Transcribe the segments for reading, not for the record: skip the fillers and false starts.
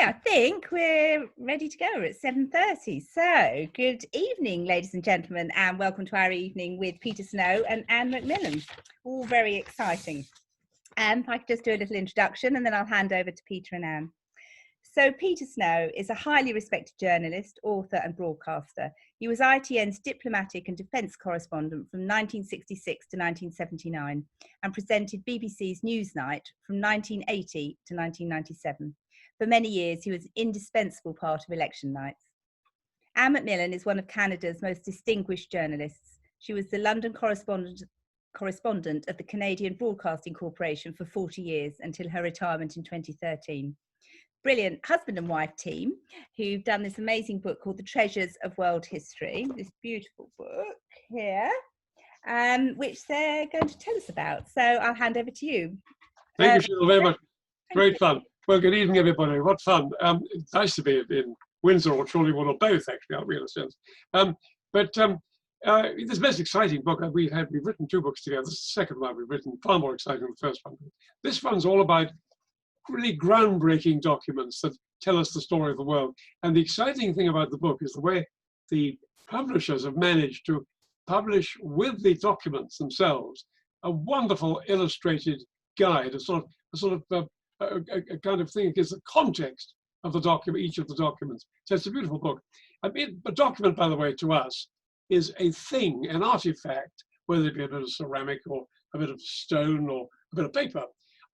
I think we're ready to go. We're at 7:30. So, good evening, ladies and gentlemen, and welcome to our evening with Peter Snow and Ann MacMillan. All very exciting. If I could just do a little introduction and then I'll hand over to Peter and Ann. So, Peter Snow is a highly respected journalist, author and broadcaster. He was ITN's diplomatic and defence correspondent from 1966 to 1979 and presented BBC's Newsnight from 1980 to 1997. For many years, he was an indispensable part of election nights. Ann MacMillan is one of Canada's most distinguished journalists. She was the London correspondent of the Canadian Broadcasting Corporation for 40 years until her retirement in 2013. Brilliant husband and wife team who've done this amazing book called The Treasures of World History, this beautiful book here, which they're going to tell us about. So I'll hand over to you. Thank you, Sheila, very much. Great fun. Well, good evening, everybody. What fun. It's nice to be in Windsor or Chorleywood or both, actually, aren't we, in a sense? This most exciting book, we've written two books together. This is the second one we've written, far more exciting than the first one. This one's all about really groundbreaking documents that tell us the story of the world. And the exciting thing about the book is the way the publishers have managed to publish with the documents themselves a wonderful illustrated guide, a kind of thing that gives the context of the document, each of the documents. So it's a beautiful book. I mean, a document, by the way, to us is a thing, an artifact, whether it be a bit of ceramic or a bit of stone or a bit of paper,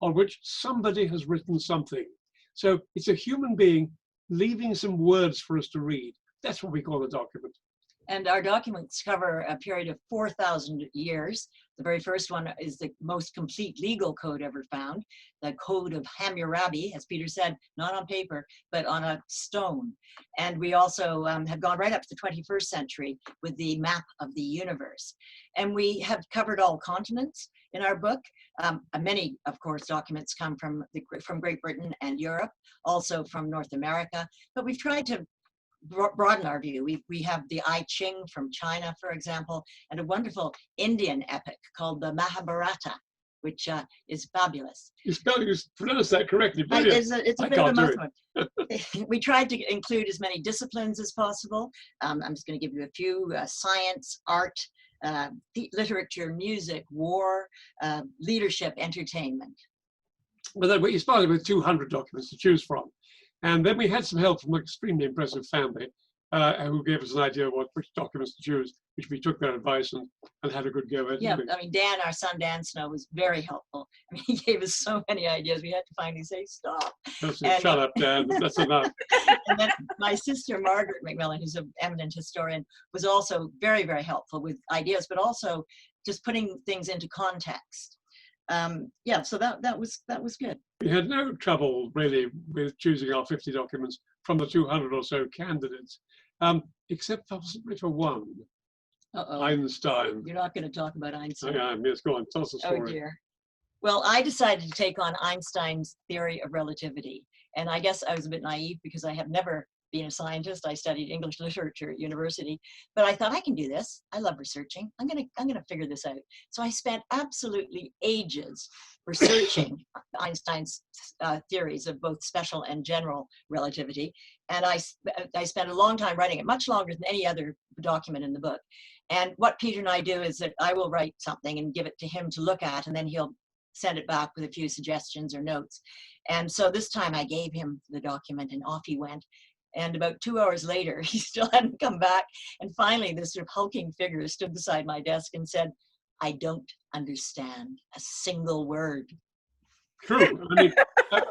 on which somebody has written something. So it's a human being leaving some words for us to read. That's what we call a document. And our documents cover a period of 4,000 years. The very first one is the most complete legal code ever found, the Code of Hammurabi, as Peter said, not on paper, but on a stone. And we also have gone right up to the 21st century with the map of the universe. And we have covered all continents in our book. Many, of course, documents come from Great Britain and Europe, also from North America, but we've tried to broaden our view. We have the I Ching from China, for example, and a wonderful Indian epic called the Mahabharata, which is fabulous. You pronounced that correctly. It's a bit of a mouthful. We tried to include as many disciplines as possible. I'm just going to give you a few: science, art, literature, music, war, leadership, entertainment. Well, then we started with 200 documents to choose from. And then we had some help from an extremely impressive family who gave us an idea of which documents to choose, which we took their advice and had a good go at. Yeah, I mean, Dan, our son Dan Snow, was very helpful. I mean, he gave us so many ideas. We had to finally say, stop. Shut up, Dan, that's enough. And then my sister, Margaret MacMillan, who's an eminent historian, was also very, very helpful with ideas, but also just putting things into context. So that was good. We had no trouble really with choosing our 50 documents from the 200 or so candidates, except possibly for one. Einstein. You're not going to talk about Einstein. I am. Yes, go on. Tell us the story. Oh dear. Well, I decided to take on Einstein's theory of relativity, and I guess I was a bit naive because I have never been a scientist. I studied English literature at university, but I thought I can do this. I love researching. I'm gonna figure this out. So I spent absolutely ages researching Einstein's theories of both special and general relativity, and I spent a long time writing it, much longer than any other document in the book. And what Peter and I do is that I will write something and give it to him to look at, and then he'll send it back with a few suggestions or notes. And so this time I gave him the document, and off he went. And about 2 hours later, he still hadn't come back. And finally, this sort of hulking figure stood beside my desk and said, I don't understand a single word. True. I mean,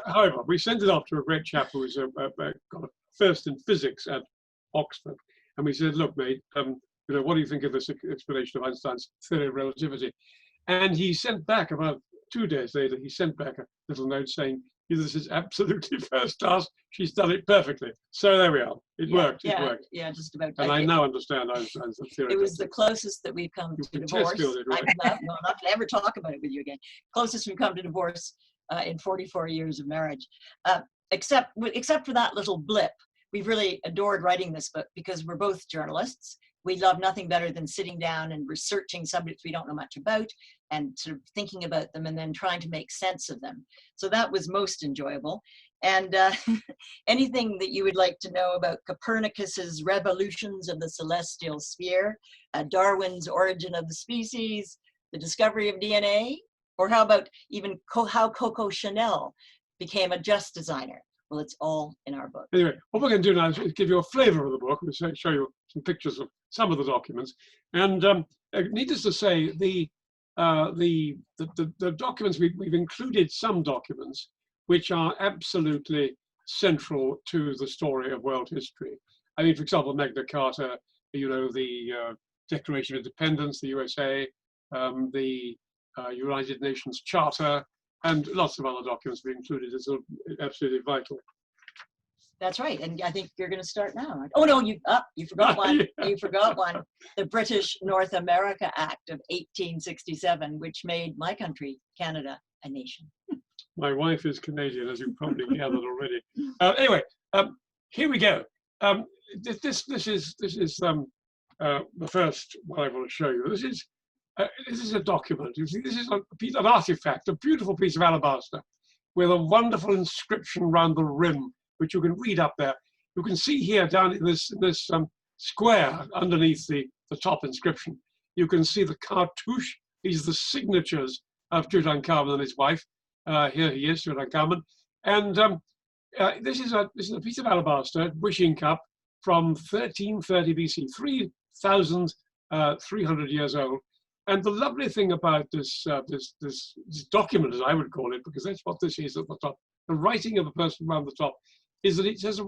however, we sent it off to a great chap who was got a first in physics at Oxford. And we said, look, mate, what do you think of this explanation of Einstein's theory of relativity? And he sent back about 2 days later, he sent back a little note saying, this is absolutely first class. She's done it perfectly. So there we are. It worked. It worked. Yeah, just about. And I now understand Einstein's theory. It was the closest that we've come to divorce. Right? I'm not to ever talk about it with you again. Closest we've come to divorce in 44 years of marriage. Except for that little blip, we've really adored writing this book because we're both journalists. We love nothing better than sitting down and researching subjects we don't know much about and sort of thinking about them and then trying to make sense of them. So that was most enjoyable. And anything that you would like to know about Copernicus's revolutions of the celestial sphere, Darwin's origin of the species, the discovery of DNA, or how about even how Coco Chanel became a just designer? Well, it's all in our book. Anyway, what we're going to do now is give you a flavor of the book. We'll show you some pictures of some of the documents. And needless to say, the documents, we've included some documents which are absolutely central to the story of world history. I mean, for example, Magna Carta, you know, the Declaration of Independence, the USA, the United Nations Charter, and lots of other documents we included is absolutely vital. That's right, and I think you're going to start now. Oh no, you forgot one. Yeah. You forgot one. The British North America Act of 1867, which made my country, Canada, a nation. My wife is Canadian, as you probably gathered already. Anyway, here we go. This is the first one I want to show you. This is a document. You see, this is an artifact, a beautiful piece of alabaster with a wonderful inscription around the rim, which you can read up there. You can see here down in this square underneath the top inscription, you can see the cartouche. These are the signatures of Tutankhamun and his wife. Here he is, Tutankhamun. And this is a piece of alabaster, wishing cup, from 1330 BC, 3,300 years old. And the lovely thing about this document, as I would call it, because that's what this is at the top, the writing of the person around the top, is that it says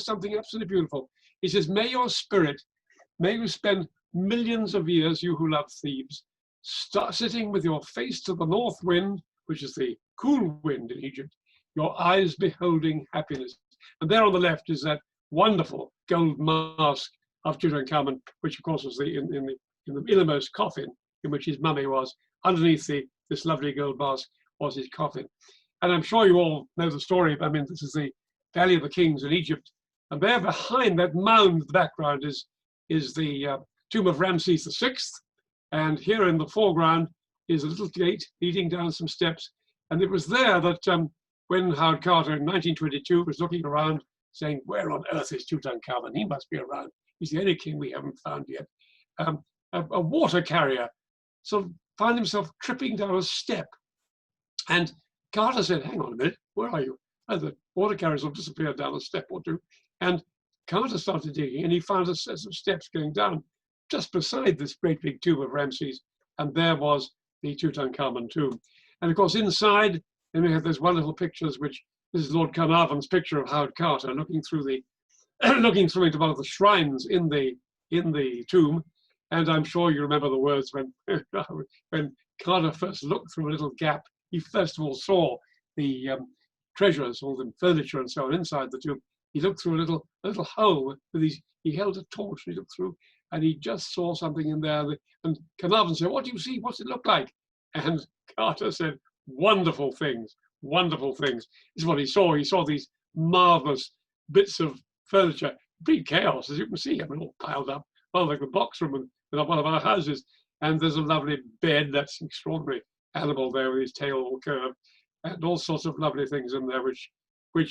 something absolutely beautiful. It says, may you spend millions of years, you who love Thebes, sitting with your face to the north wind, which is the cool wind in Egypt, your eyes beholding happiness. And there on the left is that wonderful gold mask of Tutankhamun, which of course was in the innermost coffin in which his mummy was. Underneath this lovely gold mask was his coffin. And I'm sure you all know the story. I mean, this is the Valley of the Kings in Egypt. And there behind that mound in the background is the tomb of Ramses VI. And here in the foreground is a little gate leading down some steps. And it was there that when Howard Carter in 1922 was looking around saying, where on earth is Tutankhamun? He must be around. He's the only king we haven't found yet. A water carrier sort of found himself tripping down a step. And Carter said, hang on a minute, where are you? And the water carrier sort of disappeared down a step or two. And Carter started digging and he found a set of steps going down just beside this great big tomb of Ramses. And there was the Tutankhamun tomb. And of course, inside, then we have those wonderful pictures, which this is Lord Carnarvon's picture of Howard Carter looking through into one of the shrines in the tomb. And I'm sure you remember the words when Carter first looked through a little gap. He first of all saw the treasures, all the furniture and so on inside the tomb. He looked through a little hole with he held a torch and he looked through and he just saw something in there. And Carnarvon said, what do you see? What's it look like? And Carter said, wonderful things, wonderful things. This is what he saw. He saw these marvelous bits of furniture, big chaos, as you can see, I mean, all piled up, well, like the box room in one of our houses. And there's a lovely bed, that's an extraordinary animal there with his tail all curved, and all sorts of lovely things in there, which we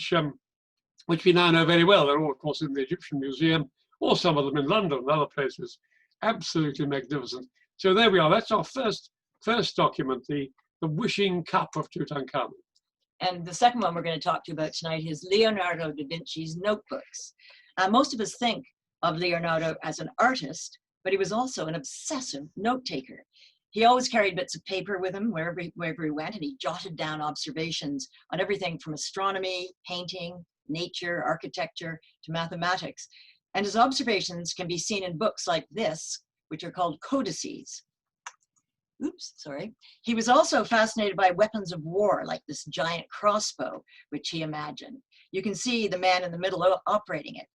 now know very well. They're all, of course, in the Egyptian Museum, or some of them in London and other places. Absolutely magnificent. So there we are. That's our first document, the wishing cup of Tutankhamun. And the second one we're going to talk to you about tonight is Leonardo da Vinci's notebooks. Most of us think of Leonardo as an artist, but he was also an obsessive note taker. He always carried bits of paper with him wherever he went, and he jotted down observations on everything from astronomy, painting, nature, architecture, to mathematics. And his observations can be seen in books like this, which are called codices. Oops, sorry. He was also fascinated by weapons of war, like this giant crossbow, which he imagined. You can see the man in the middle operating it.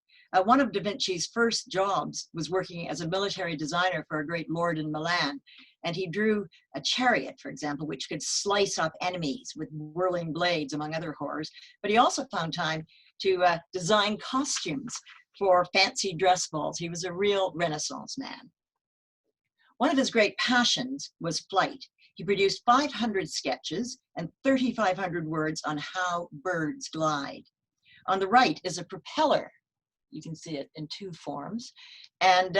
One of Da Vinci's first jobs was working as a military designer for a great lord in Milan. And he drew a chariot, for example, which could slice up enemies with whirling blades, among other horrors. But he also found time to design costumes for fancy dress balls. He was a real Renaissance man. One of his great passions was flight. He produced 500 sketches and 3,500 words on how birds glide. On the right is a propeller. You can see it in two forms. And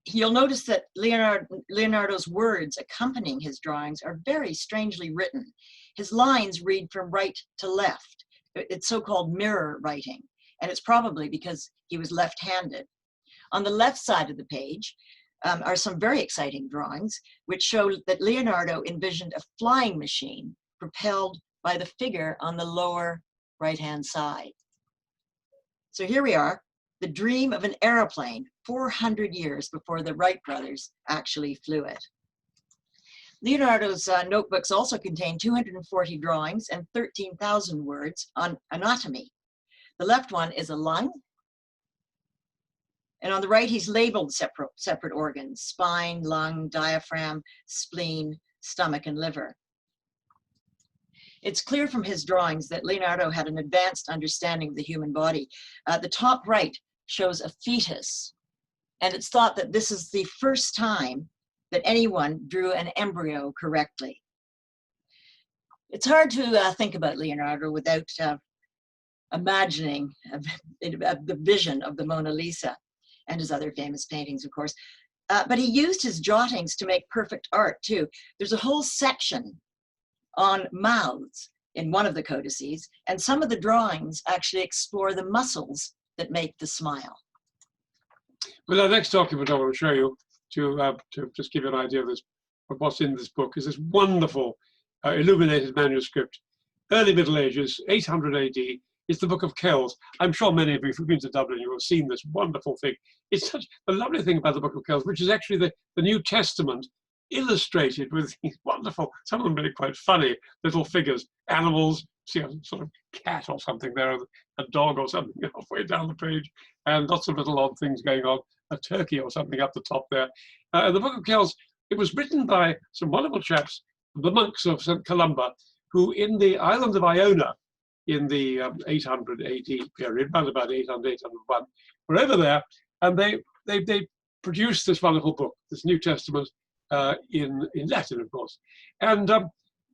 you'll notice that Leonardo's words accompanying his drawings are very strangely written. His lines read from right to left. It's so-called mirror writing, and it's probably because he was left-handed. On the left side of the page are some very exciting drawings, which show that Leonardo envisioned a flying machine propelled by the figure on the lower right-hand side. So here we are, the dream of an aeroplane 400 years before the Wright brothers actually flew it. Leonardo's notebooks also contain 240 drawings and 13,000 words on anatomy. The left one is a lung, and on the right he's labeled separate organs: spine, lung, diaphragm, spleen, stomach, and liver. It's clear from his drawings that Leonardo had an advanced understanding of the human body. The top right shows a fetus, and it's thought that this is the first time that anyone drew an embryo correctly. It's hard to think about Leonardo without imagining the vision of the Mona Lisa and his other famous paintings, of course. But he used his jottings to make perfect art too. There's a whole section on mouths in one of the codices, and some of the drawings actually explore the muscles that make the smile. Well, the next document I want to show you to just give you an idea of this, of what's in this book, is this wonderful illuminated manuscript, early Middle Ages, 800 AD. It's the Book of Kells. I'm sure many of you, if you've been to Dublin, you have seen this wonderful thing. It's such a lovely thing about the Book of Kells, which is actually the New Testament illustrated with these wonderful, some of them really quite funny little figures, animals, see a sort of cat or something there, a dog or something halfway down the page, and lots of little odd things going on, a turkey or something up the top there. The Book of Kells, it was written by some wonderful chaps, the monks of St. Columba, who in the island of Iona, in the 800 AD period, around about 800, 801, were over there, and they produced this wonderful book, this New Testament, in Latin, of course. And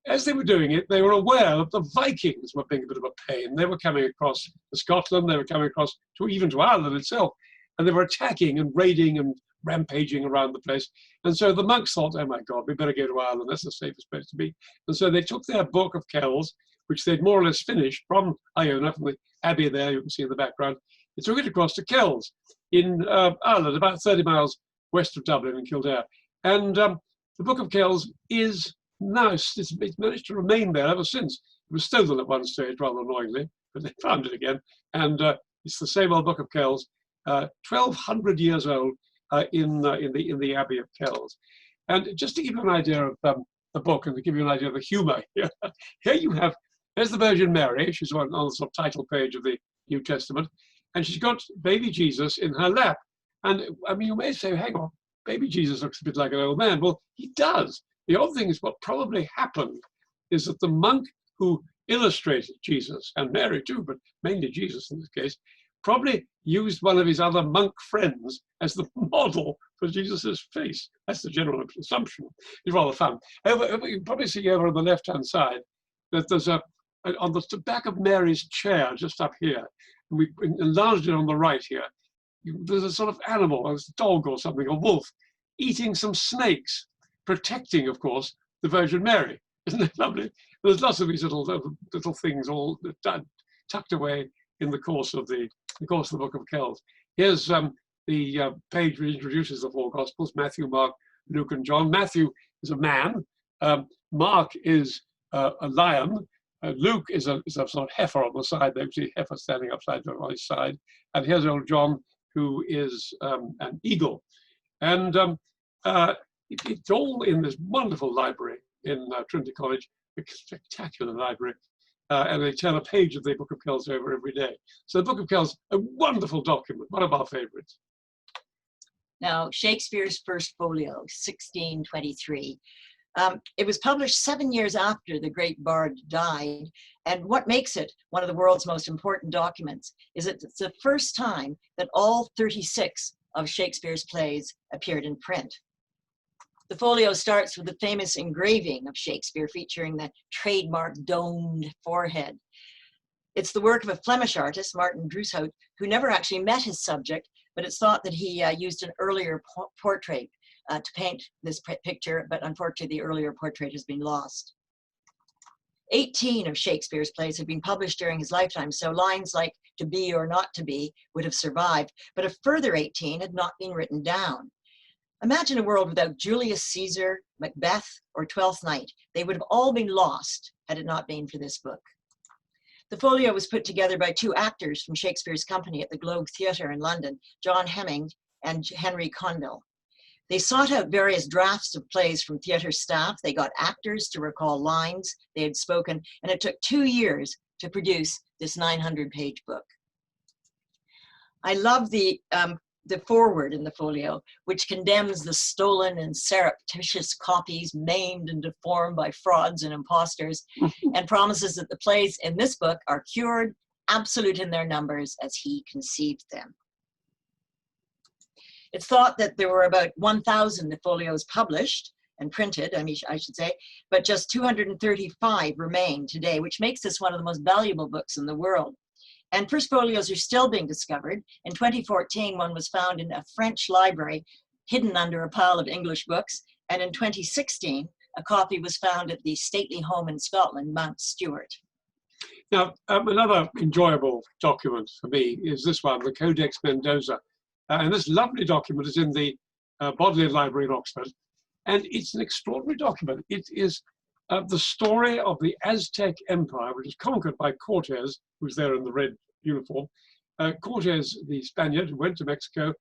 as they were doing it, they were aware that the Vikings were being a bit of a pain. They were coming across to Scotland, they were coming across even to Ireland itself, and they were attacking and raiding and rampaging around the place. And so the monks thought, oh my God, we better go to Ireland, that's the safest place to be. And so they took their Book of Kells, which they'd more or less finished from Iona, from the abbey there, you can see in the background. They took it across to Kells in Ireland, about 30 miles west of Dublin in Kildare. And the Book of Kells is now, it's managed to remain there ever since. It was stolen at one stage, rather annoyingly, but they found it again. And it's the same old Book of Kells, 1,200 years old in the Abbey of Kells. And just to give you an idea of the book and to give you an idea of the humor here, here you have, there's the Virgin Mary. She's on the sort of title page of the New Testament, and she's got baby Jesus in her lap. And I mean, you may say, hang on, baby Jesus looks a bit like an old man. Well, he does. The odd thing is what probably happened is that the monk who illustrated Jesus, and Mary too, but mainly Jesus in this case, probably used one of his other monk friends as the model for Jesus's face. That's the general assumption. It's rather fun. You can probably see over on the left-hand side that there's on the back of Mary's chair, just up here, and we enlarged it on the right here, there's a sort of animal, a dog or something, a wolf, eating some snakes, protecting, of course, the Virgin Mary. Isn't that lovely? There's lots of these little things all tucked away in the course of the Book of Kells. Here's the page which introduces the four Gospels: Matthew, Mark, Luke, and John. Matthew is a man. Mark is a lion. Luke is a sort of heifer on the side. They see heifer standing upside down on his side. And here's old John, who is an eagle. And it's all in this wonderful library in Trinity College, a spectacular library. And they turn a page of the Book of Kells over every day. So the Book of Kells, a wonderful document, one of our favorites. Now, Shakespeare's first folio, 1623. It was published 7 years after the great bard died. And what makes it one of the world's most important documents is that it's the first time that all 36 of Shakespeare's plays appeared in print. The folio starts with the famous engraving of Shakespeare featuring the trademark domed forehead. It's the work of a Flemish artist, Martin Droeshout, who never actually met his subject, but it's thought that he used an earlier portrait to paint this picture, but unfortunately the earlier portrait has been lost. 18 of Shakespeare's plays have been published during his lifetime, so lines like "to be or not to be" would have survived, but a further 18 had not been written down. Imagine a world without Julius Caesar, Macbeth, or Twelfth Night. They would have all been lost had it not been for this book. The folio was put together by two actors from Shakespeare's company at the Globe Theatre in London, John Hemming and Henry Condell. They sought out various drafts of plays from theatre staff. They got actors to recall lines they had spoken, and it took 2 years to produce this 900-page book. I love the foreword in the folio, which condemns the stolen and surreptitious copies maimed and deformed by frauds and impostors, and promises that the plays in this book are cured, absolute in their numbers, as he conceived them. It's thought that there were about 1,000 folios published and printed, I should say, but just 235 remain today, which makes this one of the most valuable books in the world. And first folios are still being discovered. In 2014, one was found in a French library hidden under a pile of English books. And in 2016, a copy was found at the stately home in Scotland, Mount Stewart. Now, another enjoyable document for me is this one, the Codex Mendoza. And this lovely document is in the Bodleian Library in Oxford. And it's an extraordinary document. It is the story of the Aztec Empire, which was conquered by Cortes, who's there in the red uniform. Cortes, the Spaniard, who went to Mexico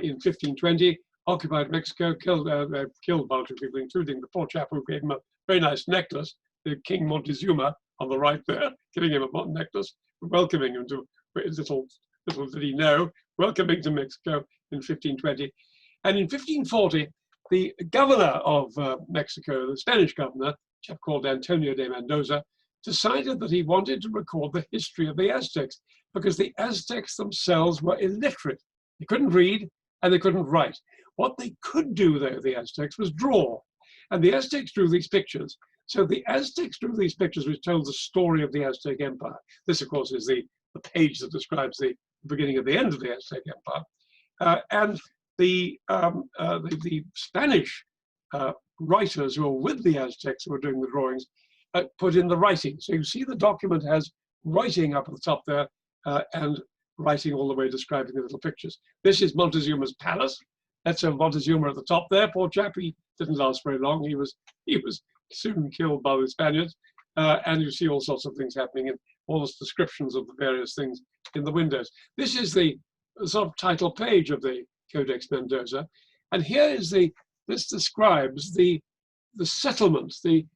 in 1520, occupied Mexico, killed a bunch of people, including the poor chap who gave him a very nice necklace, the King Montezuma on the right there, giving him a necklace, welcoming him to little did he know, welcoming to Mexico in 1520. And in 1540, the governor of Mexico, the Spanish governor, a chap called Antonio de Mendoza, decided that he wanted to record the history of the Aztecs because the Aztecs themselves were illiterate. They couldn't read and they couldn't write. What they could do, though, the Aztecs, was draw. And the Aztecs drew these pictures. So the Aztecs drew these pictures which told the story of the Aztec Empire. This, of course, is the page that describes the beginning and the end of the Aztec Empire. And the Spanish writers who were with the Aztecs who were doing the drawings put in the writing. So you see the document has writing up at the top there and writing all the way describing the little pictures. This is Montezuma's palace. That's Montezuma at the top there. Poor chap, he didn't last very long. He was soon killed by the Spaniards. And you see all sorts of things happening and all the descriptions of the various things in the windows. This is the sort of title page of the Codex Mendoza. And here is this describes the settlement, the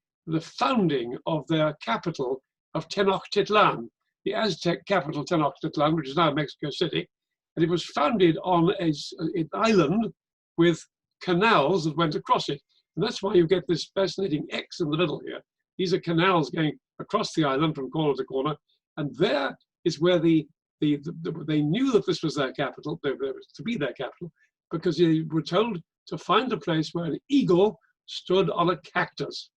founding of their capital of Tenochtitlan, the Aztec capital Tenochtitlan, which is now Mexico City. And it was founded on an island with canals that went across it. And that's why you get this fascinating X in the middle here. These are canals going across the island from corner to corner. And there is where they knew that this was their capital, to be their capital, because they were told to find a place where an eagle stood on a cactus.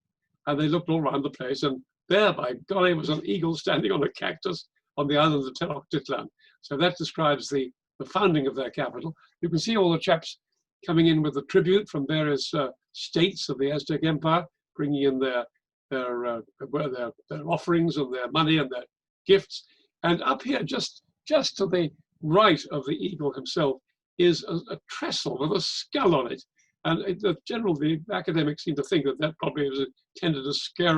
And they looked all around the place, and there, by golly, was an eagle standing on a cactus on the island of Tenochtitlan. So that describes the founding of their capital. You can see all the chaps coming in with the tribute from various states of the Aztec Empire, bringing in their offerings and their money and their gifts. And up here, just to the right of the eagle himself, is a trestle with a skull on it. And the academics seem to think that probably was intended to scare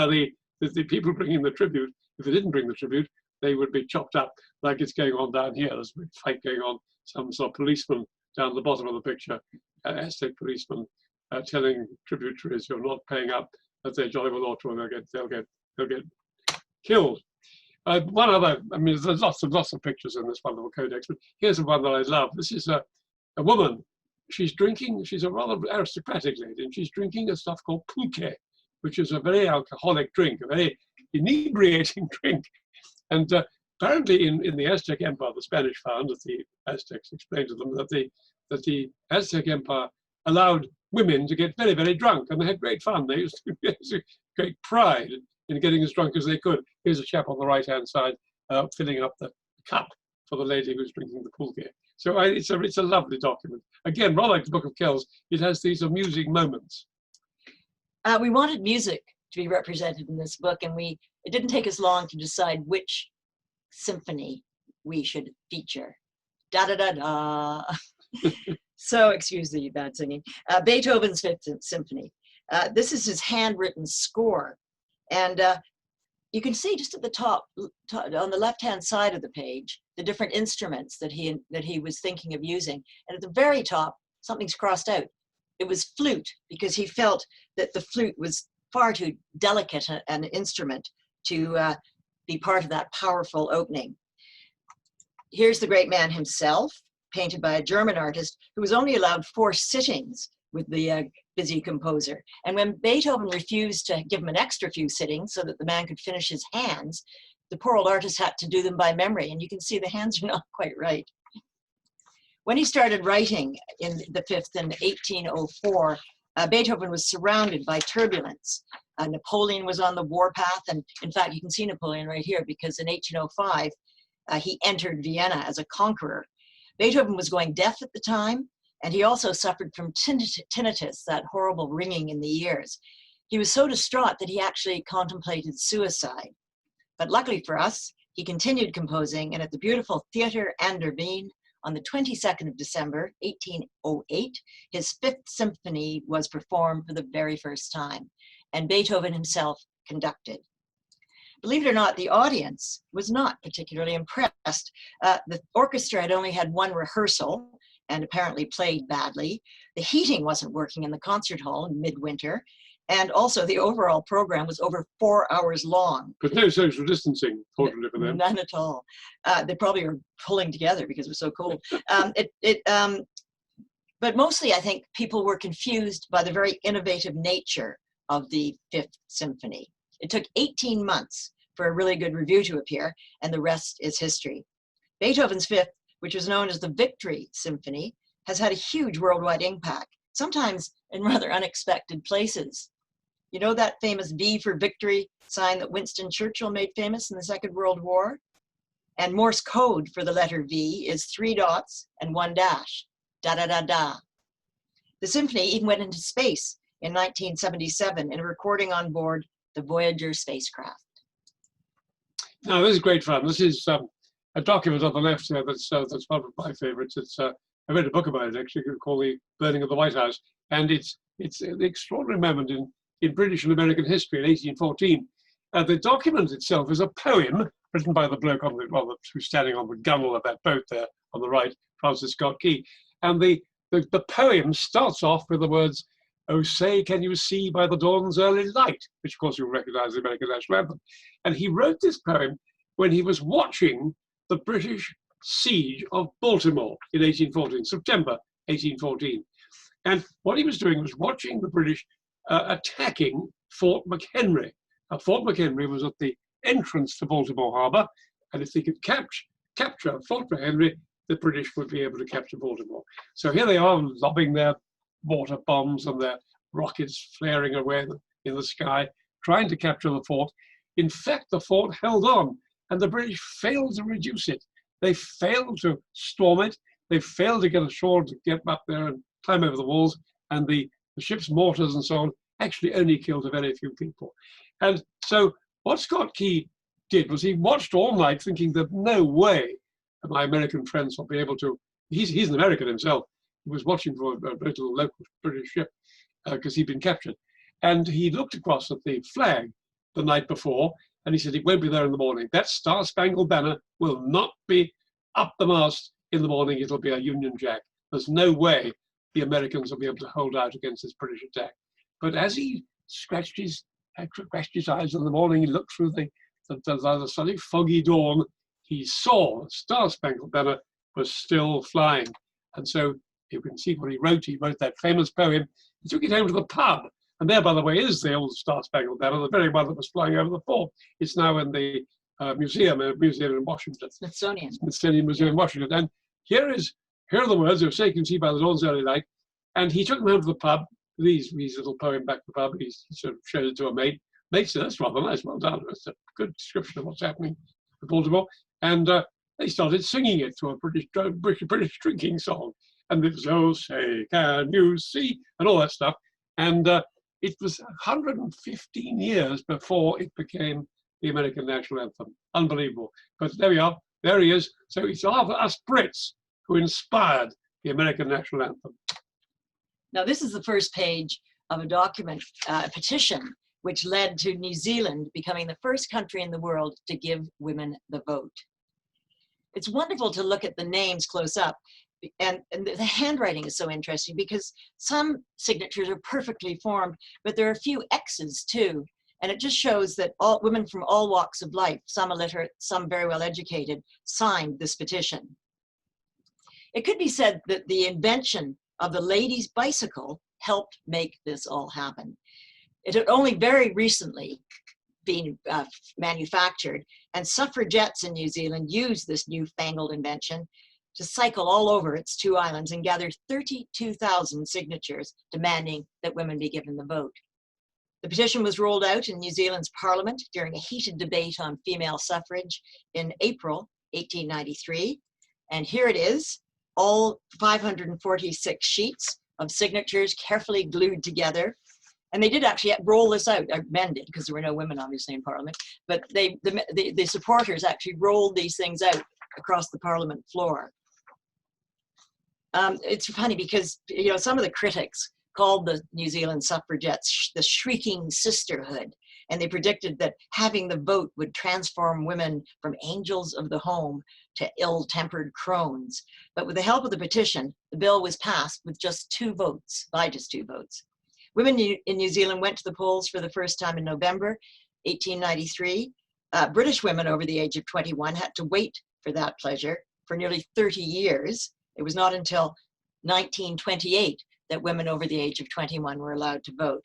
the people bringing the tribute. If they didn't bring the tribute, they would be chopped up like it's going on down here. There's a big fight going on. Some sort of policeman down the bottom of the picture, Aztec policeman, telling tributaries who are not paying up that they're jolly well ought to, and they'll get killed. One other, there's lots of pictures in this wonderful codex, but here's the one that I love. This is a woman. She's a rather aristocratic lady, and she's drinking a stuff called pulque, which is a very alcoholic drink, a very inebriating drink. And apparently in the Aztec Empire, the Spanish found that the Aztecs explained to them that the Aztec Empire allowed women to get very, very drunk, and they had great fun. They used to get great pride in getting as drunk as they could. Here's a chap on the right-hand side filling up the cup for the lady who's drinking the pulque. So it's a lovely document. Again, rather like the Book of Kells, it has these amusing moments. We wanted music to be represented in this book, and it didn't take us long to decide which symphony we should feature. Da da da da. So, excuse the bad singing. Beethoven's Fifth Symphony. This is his handwritten score, and you can see just at the top on the left-hand side of the page, the different instruments that he was thinking of using. And at the very top, something's crossed out. It was flute, because he felt that the flute was far too delicate an instrument to be part of that powerful opening. Here's the great man himself, painted by a German artist who was only allowed 4 sittings with the busy composer. And when Beethoven refused to give him an extra few sittings so that the man could finish his hands, the poor old artist had to do them by memory, and you can see the hands are not quite right. When he started writing in the Fifth in 1804, Beethoven was surrounded by turbulence. Napoleon was on the warpath, and in fact, you can see Napoleon right here, because in 1805, he entered Vienna as a conqueror. Beethoven was going deaf at the time, and he also suffered from tinnitus, that horrible ringing in the ears. He was so distraught that he actually contemplated suicide. But luckily for us, he continued composing, and at the beautiful Theater an der Wien, on the 22nd of December, 1808, his Fifth Symphony was performed for the very first time, and Beethoven himself conducted. Believe it or not, the audience was not particularly impressed. The orchestra had only had 1 rehearsal and apparently played badly. The heating wasn't working in the concert hall in midwinter, and also the overall program was over 4 hours long. But no social distancing, fortunately for them. None at all. They probably were pulling together because it was so cold. But mostly, I think people were confused by the very innovative nature of the Fifth Symphony. It took 18 months for a really good review to appear, and the rest is history. Beethoven's Fifth, which was known as the Victory Symphony, has had a huge worldwide impact, sometimes in rather unexpected places. You know that famous V for victory sign that Winston Churchill made famous in the Second World War? And Morse code for the letter V is 3 dots and 1 dash, da da da da. The symphony even went into space in 1977 in a recording on board the Voyager spacecraft. Now, this is great fun. This is a document on the left here that's one of my favorites. I read a book about it, actually, called The Burning of the White House, and it's an extraordinary moment in British and American history in 1814. The document itself is a poem written by the bloke who's standing on the gunwale of that boat there on the right, Francis Scott Key. And the poem starts off with the words, "Oh, say, can you see by the dawn's early light?" which, of course, you'll recognize the American national anthem. And he wrote this poem when he was watching the British siege of Baltimore in 1814, September 1814. And what he was doing was watching the British attacking Fort McHenry. Now, Fort McHenry was at the entrance to Baltimore Harbor, and if they could capture Fort McHenry, the British would be able to capture Baltimore. So here they are lobbing their mortar bombs and their rockets flaring away in the sky, trying to capture the fort. In fact, the fort held on, and the British failed to reduce it. They failed to storm it. They failed to get ashore to get up there and climb over the walls, and the ship's mortars and so on actually only killed a very few people. And so what Scott Key did was he watched all night thinking that no way my American friends will be able to, he's an American himself, he was watching for a little local British ship because he'd been captured. And he looked across at the flag the night before, and he said, it won't be there in the morning. That Star-Spangled Banner will not be up the mast in the morning, it'll be a Union Jack. There's no way the Americans will be able to hold out against this British attack. But as he scratched his eyes in the morning, he looked through the sunny, foggy dawn, he saw the Star-Spangled Banner was still flying. And so you can see what he wrote. He wrote that famous poem. He took it home to the pub. And there, by the way, is the old Star-Spangled Banner, the very one that was flying over the fort. It's now in the museum in Washington. Smithsonian Museum in Washington. And here are the words, "Oh, say, you can see by the dawn's early light." And he took them home to the pub, these little poem back to the pub. He sort of showed it to a mate. Mate said, that's rather nice, well done. That's a good description of what's happening in Baltimore. And they started singing it to a British drinking song. And it was, oh, say, can you see? And all that stuff. And it was 115 years before it became the American national anthem. Unbelievable. But there we are. There he is. So it's us Brits who inspired the American national anthem. Now, this is the first page of a document, a petition, which led to New Zealand becoming the first country in the world to give women the vote. It's wonderful to look at the names close up, and the handwriting is so interesting because some signatures are perfectly formed, but there are a few X's too. And it just shows that all women from all walks of life, some illiterate, some very well educated, signed this petition. It could be said that the invention of the ladies' bicycle helped make this all happen. It had only very recently been manufactured, and suffragettes in New Zealand used this newfangled invention to cycle all over its two islands and gather 32,000 signatures demanding that women be given the vote. The petition was rolled out in New Zealand's parliament during a heated debate on female suffrage in April 1893. And here it is, all 546 sheets of signatures carefully glued together. And they did actually roll this out, amended, because there were no women obviously in parliament, but the supporters actually rolled these things out across the parliament floor. It's funny because, you know, some of the critics called the New Zealand suffragettes the shrieking sisterhood, and they predicted that having the vote would transform women from angels of the home to ill-tempered crones. But with the help of the petition, the bill was passed with just 2 votes, by just 2 votes. Women in New Zealand went to the polls for the first time in November 1893. British women over the age of 21 had to wait for that pleasure for nearly 30 years. It was not until 1928 that women over the age of 21 were allowed to vote.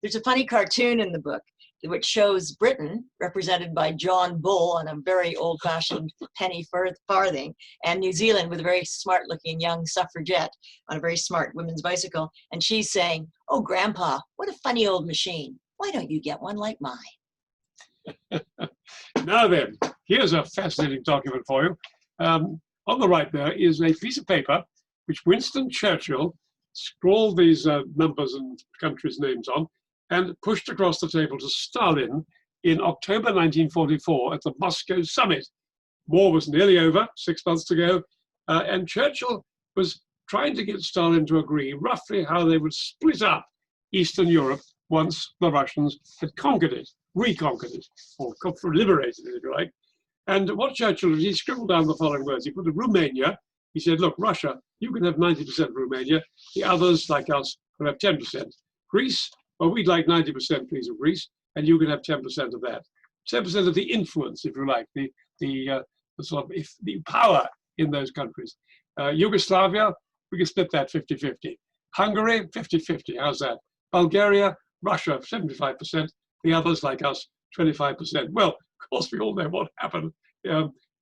There's a funny cartoon in the book which shows Britain, represented by John Bull on a very old-fashioned penny farthing, and New Zealand with a very smart-looking young suffragette on a very smart women's bicycle, and she's saying, "Oh, Grandpa, what a funny old machine. Why don't you get one like mine?" Now then, here's a fascinating document for you. On the right there is a piece of paper which Winston Churchill scrawled these numbers and countries' names on and pushed across the table to Stalin in October 1944 at the Moscow summit. War was nearly over, 6 months to go, and Churchill was trying to get Stalin to agree roughly how they would split up Eastern Europe once the Russians had conquered it, reconquered it, or liberated it, if you like. And what Churchill did, he scribbled down the following words. He put Romania, he said, look, Russia, you can have 90% of Romania, the others, like us, will have 10%. Greece, well, we'd like 90% please of Greece, and you can have 10% of that. 10% of the influence, if you like, the sort of the power in those countries. Yugoslavia, we can split that 50-50. Hungary, 50-50, how's that? Bulgaria, Russia, 75%, the others, like us, 25%. Well, of course, we all know what happened.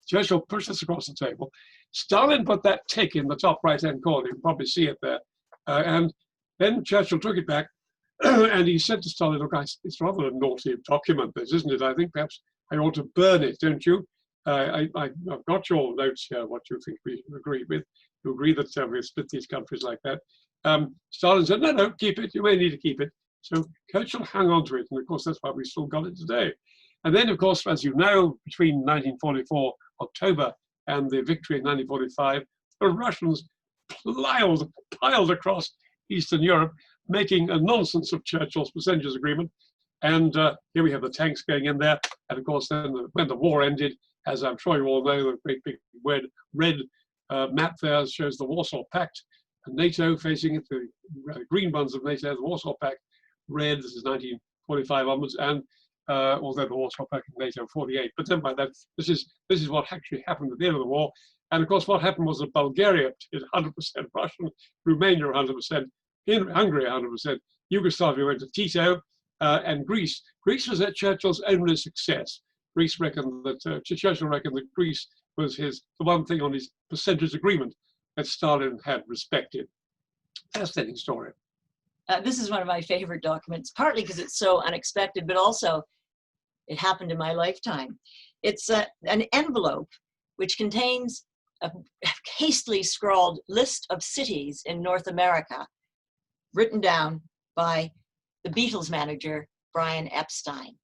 Churchill pushed this across the table. Stalin put that tick in the top right-hand corner. You can probably see it there. And then Churchill took it back and he said to Stalin, look, it's rather a naughty document, this, isn't it? I think perhaps I ought to burn it, don't you? I've got your notes here, what you think we agree with. You agree that we split these countries like that. Stalin said, no, keep it. You may need to keep it. So Churchill hung on to it. And of course, that's why we still got it today. And then, of course, as you know, between 1944 October and the victory in 1945, the Russians piled across Eastern Europe, making a nonsense of Churchill's percentages agreement. And here we have the tanks going in there. And of course, then when the war ended, as I'm sure you all know, the great big red map there shows the Warsaw Pact and NATO facing it, the green ones of NATO, the Warsaw Pact, red, this is 1945 onwards, and although the Warsaw Pact and NATO 48. But then by that, this is what actually happened at the end of the war. And of course, what happened was that Bulgaria did 100% Russian, Romania 100%, Hungary 100%, Yugoslavia went to Tito, and Greece. Greece was at Churchill's only success. Greece reckoned that, Churchill reckoned that Greece was the one thing on his percentage agreement that Stalin had respected. Fascinating story. This is one of my favorite documents, partly because it's so unexpected, but also it happened in my lifetime. It's an envelope which contains a hastily scrawled list of cities in North America, written down by the Beatles manager, Brian Epstein.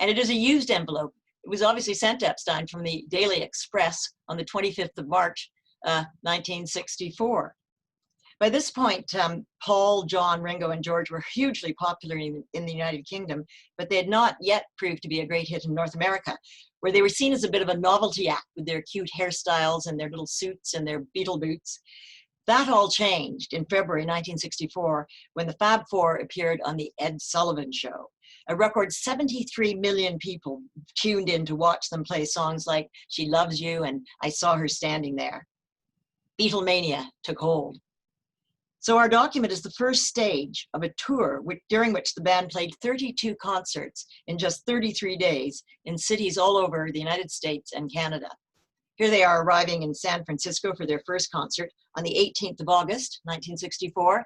And it is a used envelope. It was obviously sent to Epstein from the Daily Express on the 25th of March, 1964. By this point, Paul, John, Ringo, and George were hugely popular in the United Kingdom, but they had not yet proved to be a great hit in North America, where they were seen as a bit of a novelty act with their cute hairstyles and their little suits and their Beatle boots. That all changed in February 1964 when the Fab Four appeared on the Ed Sullivan Show. A record 73 million people tuned in to watch them play songs like She Loves You and I Saw Her Standing There. Beatlemania took hold. So our document is the first stage of a tour during which the band played 32 concerts in just 33 days in cities all over the United States and Canada. Here they are arriving in San Francisco for their first concert on the 18th of August, 1964.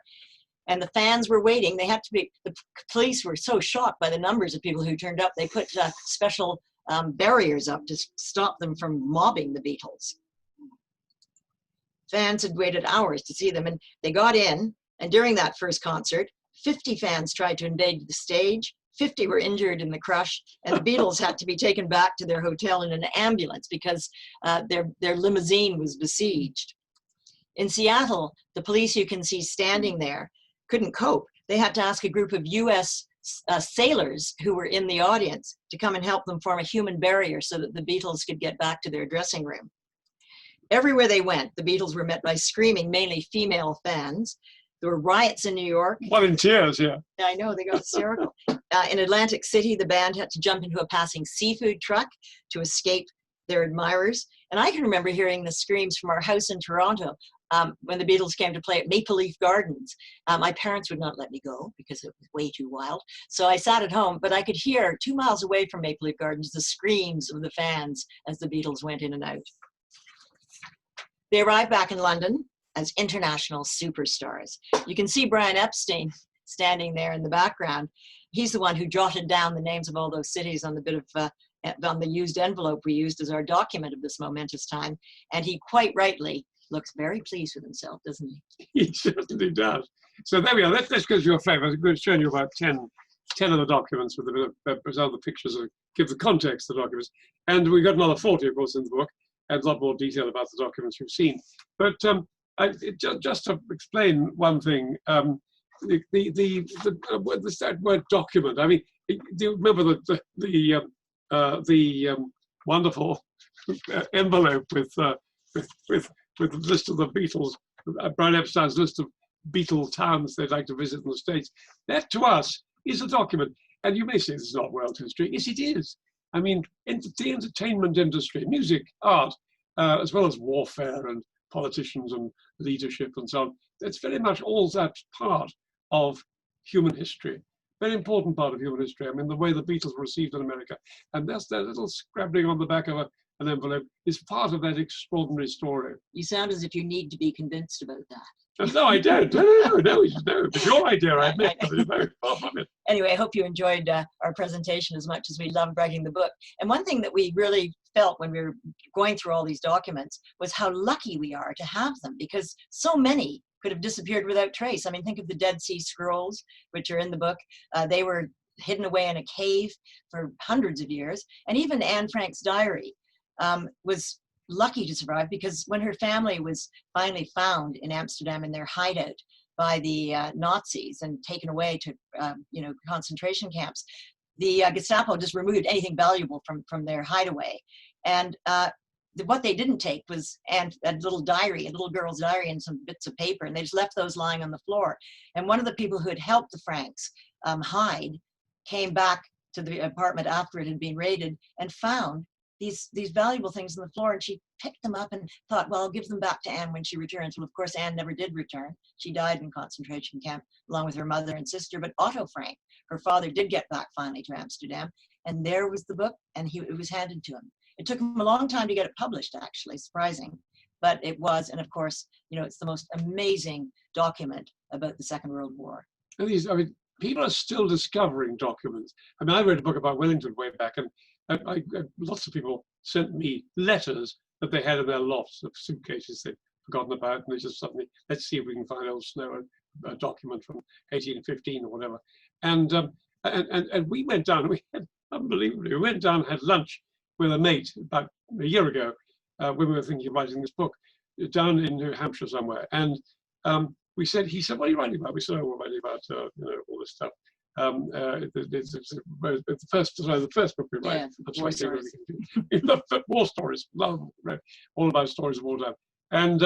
And the fans were waiting. They had to be, the police were so shocked by the numbers of people who turned up, they put special barriers up to stop them from mobbing the Beatles. Fans had waited hours to see them, and they got in, and during that first concert, 50 fans tried to invade the stage, 50 were injured in the crush, and the Beatles had to be taken back to their hotel in an ambulance because their limousine was besieged. In Seattle, the police you can see standing there couldn't cope. They had to ask a group of US sailors who were in the audience to come and help them form a human barrier so that the Beatles could get back to their dressing room. Everywhere they went, the Beatles were met by screaming, mainly female fans. There were riots in New York. One in tears, yeah. I know, they got hysterical. In Atlantic City, the band had to jump into a passing seafood truck to escape their admirers. And I can remember hearing the screams from our house in Toronto when the Beatles came to play at Maple Leaf Gardens. My parents would not let me go because it was way too wild. So I sat at home, but I could hear 2 miles away from Maple Leaf Gardens the screams of the fans as the Beatles went in and out. They arrived back in London as international superstars. You can see Brian Epstein standing there in the background. He's the one who jotted down the names of all those cities on the bit of on the used envelope we used as our document of this momentous time. And he quite rightly looks very pleased with himself, doesn't he? He certainly does. So there we are. Let's go to your favour. I'm going to show you about 10 of the documents with a bit of other pictures that give the context of the documents. And we've got another 40, of course, in the book, and a lot more detail about the documents you've seen. But just to explain one thing, that word document, I mean, do you remember the wonderful envelope with the list of the Beatles, Brian Epstein's list of Beatle towns they'd like to visit in the States? That to us is a document. And you may say this is not world history. Yes, it is. I mean, the entertainment industry, music, art, as well as warfare and politicians and leadership and so on, it's very much all that part of human history. Very important part of human history. I mean, the way the Beatles were received in America. And that's that little scribbling on the back of an envelope is part of that extraordinary story. You sound as if you need to be convinced about that. No, I don't. No. It's your idea, I admit, but it's very far from it. Anyway, I hope you enjoyed our presentation as much as we loved writing the book. And one thing that we really felt when we were going through all these documents was how lucky we are to have them, because so many could have disappeared without trace. I mean, think of the Dead Sea Scrolls, which are in the book. They were hidden away in a cave for hundreds of years. And even Anne Frank's diary was lucky to survive, because when her family was finally found in Amsterdam in their hideout by the Nazis and taken away to concentration camps, the Gestapo just removed anything valuable from their hideaway. And what they didn't take was a little girl's diary and some bits of paper, and they just left those lying on the floor. And one of the people who had helped the Franks hide came back to the apartment after it had been raided and found these valuable things on the floor, and she picked them up and thought, well, I'll give them back to Anne when she returns. Well, of course, Anne never did return. She died in concentration camp along with her mother and sister, but Otto Frank, her father, did get back finally to Amsterdam, and there was the book, and it was handed to him. It took him a long time to get it published, actually, surprising, but it was, and of course, it's the most amazing document about the Second World War. And these, I mean, people are still discovering documents. I mean, I wrote a book about Wellington way back, and lots of people sent me letters that they had in their lofts of suitcases they'd forgotten about, and they just suddenly, let's see if we can find old Snow, a document from 1815 or whatever. And we went down, we had, unbelievably, we went down and had lunch with a mate about a year ago when we were thinking of writing this book, down in New Hampshire somewhere. And he said, what are you writing about? We said, oh, we're writing about, all this stuff. The first book we write. Yeah, That's war right, stories. War stories. Love, all about stories of wartime. And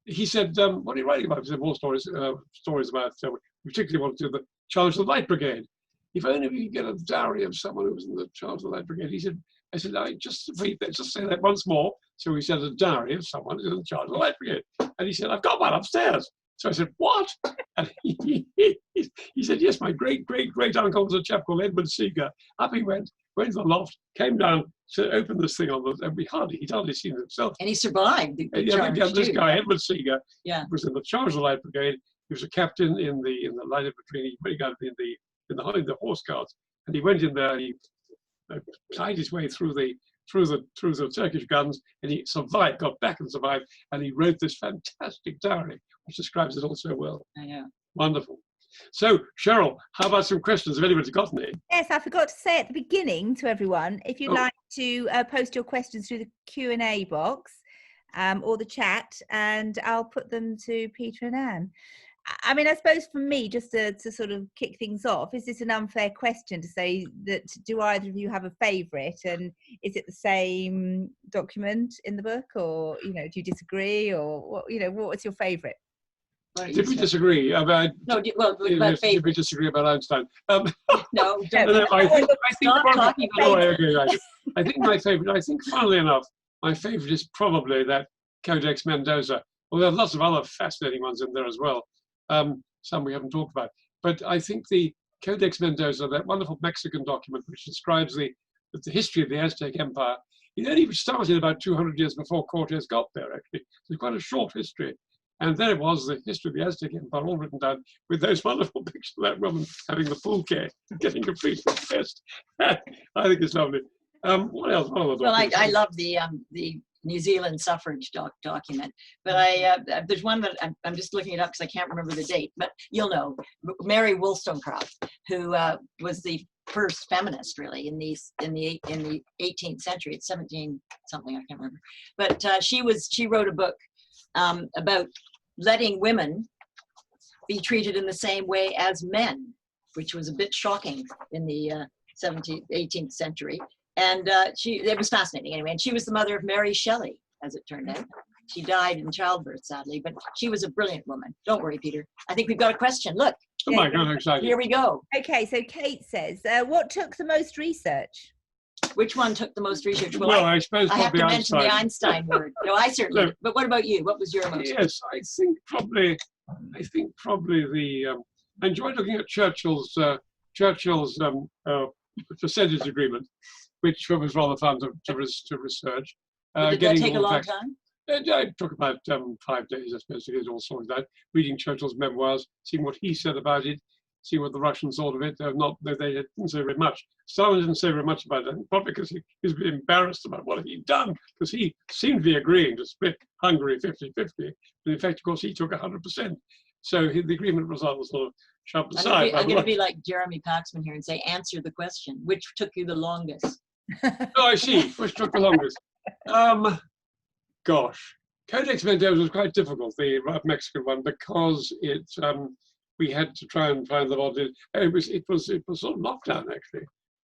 he said, what are you writing about? He said, war stories, stories about, we particularly want to do the Charge of the Light Brigade. If only we could get a diary of someone who was in the Charge of the Light Brigade. I said, just read that, just say that once more. So he said, a diary of someone who's in the Charge of the Light Brigade. And he said, I've got one upstairs. So I said, what? And he said, yes, my great uncle was a chap called Edward Seeger. Up he went to the loft, came down to open this thing on the, and he'd hardly seen it himself. And he survived the charge This too, guy, right? Edward Seeger, Yeah. was in the Charge of the Light Brigade. He was a captain in the Light Infantry. He got in the Horse Guards, and he went in there. And he tied his way through the Turkish guns, and he survived, got back and survived, and he wrote this fantastic diary, which describes it all so well. I know. Wonderful. So, Cheryl, how about some questions? Have anybody's got any? Yes, I forgot to say at the beginning to everyone, if you'd Oh. like to post your questions through the Q&A box or the chat, and I'll put them to Peter and Anne. I mean, I suppose for me, just to sort of kick things off, is this an unfair question to say that, do either of you have a favourite, and is it the same document in the book, or, do you disagree, or what, what's your favourite? Did we disagree about? No, about Did we favorite. disagree about Einstein? No, No, I think Stop probably, talking oh, about okay, right. I think my favourite. I think, funnily enough, my favourite is probably that Codex Mendoza. Well, there are lots of other fascinating ones in there as well. Some we haven't talked about, but I think the Codex Mendoza, that wonderful Mexican document which describes the history of the Aztec Empire, it only started about 200 years before Cortes got there. Actually, it's quite a short history. And there it was, the history of the Aztec Empire, all written down with those wonderful pictures of that woman having the pulque, getting completely obsessed. I think it's lovely. What else? What other Well, I documents? love the New Zealand suffrage document, but there's one that I'm just looking it up because I can't remember the date, but you'll know, Mary Wollstonecraft, who was the first feminist really in the 18th century. It's 17 something, I can't remember, but she wrote a book about letting women be treated in the same way as men, which was a bit shocking in the 18th century. And it was fascinating anyway. And she was the mother of Mary Shelley, as it turned out. She died in childbirth, sadly, but she was a brilliant woman. Don't worry, Peter. I think we've got a question. Look. Oh my God, how exciting. Here we go. Okay, so Kate says, what took the most research? Which one took the most research? Well, I suppose I have probably to mention Einstein. the Einstein word. No, I certainly. No. But what about you? What was your most? Yes, I think probably the. I enjoyed looking at Churchill's percentage agreement, which was rather fun to research. Did that take a long time? It took about 5 days, I suppose, to get it all sorted out. Reading Churchill's memoirs, seeing what he said about it, seeing what the Russians thought of it. They didn't say very much. Stalin didn't say very much about it, probably because he was a bit embarrassed about what he'd done, because he seemed to be agreeing to split Hungary 50-50. But in fact, of course, he took 100%. So the agreement was sort of shoved aside. I'm going to be like Jeremy Paxman here and say, answer the question. Which took you the longest? Oh, I see. Which took the longest? Gosh, Codex Mendoza was quite difficult, the Mexican one, because we had to try and find the body. It was sort of lockdown actually.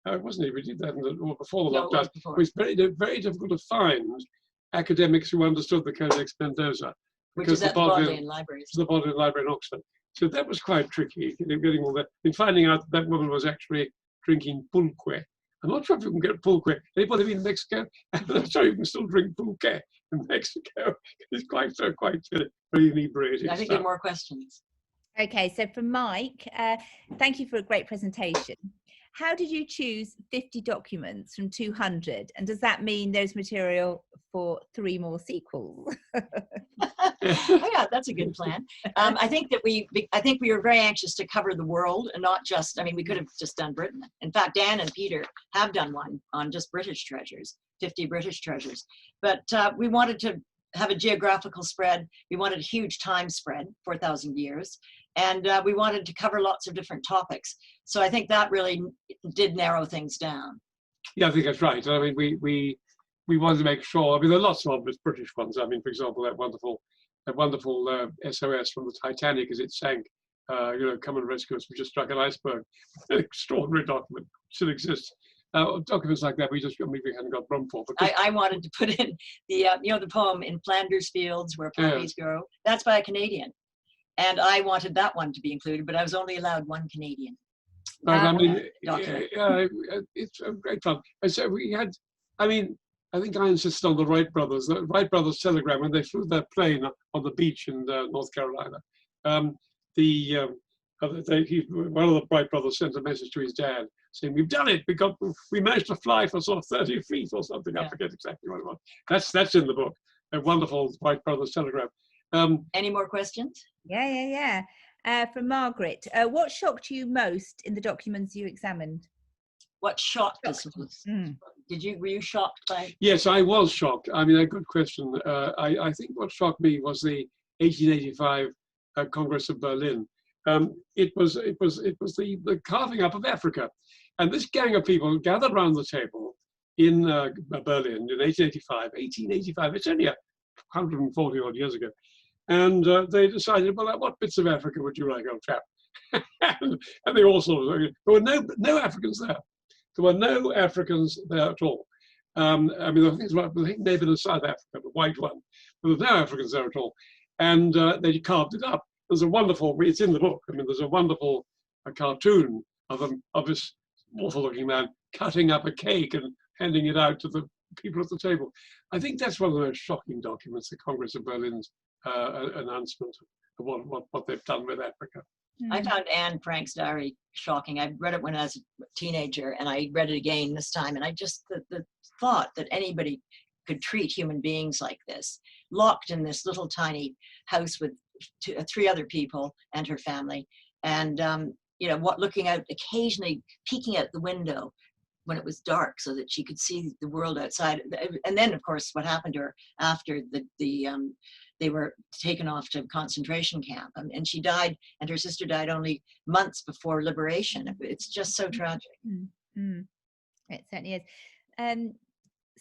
It wasn't even, we did that before the No, lockdown. It was very difficult to find academics who understood the Codex Mendoza. Which is at the Bodleian Library. The Bodleian Library in Oxford. So that was quite tricky, getting all that. In finding out that woman was actually drinking pulque. I'm not sure if you can get pulque. Anybody been in Mexico? I'm not sure you can still drink pulque in Mexico. It's quite very inebriating. I think we have more questions. Okay, so for Mike, thank you for a great presentation. How did you choose 50 documents from 200? And does that mean there's material for 3 more sequels? Oh, yeah, that's a good plan. I think we were very anxious to cover the world and not just, I mean, we could have just done Britain. In fact, Dan and Peter have done one on just British treasures, 50 British treasures. But we wanted to have a geographical spread. We wanted a huge time spread, 4,000 years. And we wanted to cover lots of different topics. So I think that really did narrow things down. Yeah, I think that's right. I mean, we wanted to make sure. I mean, there are lots of British ones. I mean, for example, that wonderful SOS from the Titanic as it sank. Come and rescue us. We just struck an iceberg. An extraordinary document, still exists. Documents like that we hadn't got room for. I wanted to put in the poem "In Flanders Fields Where Poppies Grow." That's by a Canadian, and I wanted that one to be included, but I was only allowed one Canadian. I mean, it's a great fun. And so we had, I mean, I think I insisted on the Wright brothers. The Wright brothers telegram when they flew their plane on the beach in North Carolina. One of the Wright brothers sent a message to his dad saying, "We've done it. We managed to fly for sort of 30 feet or something." Yeah. I forget exactly what it was. That's in the book. A wonderful Wright brothers telegram. Any more questions? Yeah. From Margaret, what shocked you most in the documents you examined? What shocked us most? Were you shocked by? Yes, I was shocked. I mean, a good question. I think what shocked me was the 1885 Congress of Berlin. It was the carving up of Africa, and this gang of people gathered around the table in Berlin in 1885. 1885. It's only 140 odd years ago. And they decided, well, what bits of Africa would you like, old chap? and they all sort of, there were no Africans there. There were no Africans there at all. I mean, I think maybe in South Africa, the white one, but there's no Africans there at all. And they carved it up. There's a wonderful, it's in the book, I mean, there's a wonderful cartoon of this awful-looking man cutting up a cake and handing it out to the people at the table. I think that's one of the most shocking documents, the Congress of Berlin's announcement of what they've done with Africa. I found Anne Frank's diary shocking. I read it when I was a teenager, and I read it again this time. And I just, the thought that anybody could treat human beings like this, locked in this little tiny house with 3 other people and her family, and looking out, occasionally peeking out the window when it was dark so that she could see the world outside. And then, of course, what happened to her after they were taken off to a concentration camp, and she died, and her sister died only months before liberation. It's just so tragic. It certainly is.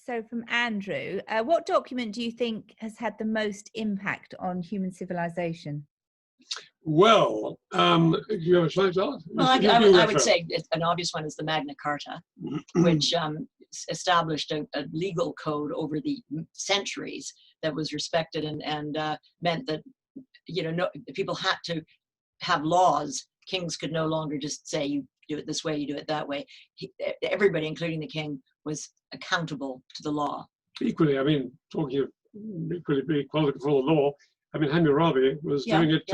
So from Andrew, what document do you think has had the most impact on human civilization? Well, do you have a slide to ask? Well, I would say an obvious one is the Magna Carta, which established a legal code over the centuries that was respected and meant that people had to have laws. Kings could no longer just say, you do it this way, you do it that way. Everybody, including the king, was accountable to the law. Equally, I mean, talking of equality before the law, I mean, Hammurabi was doing it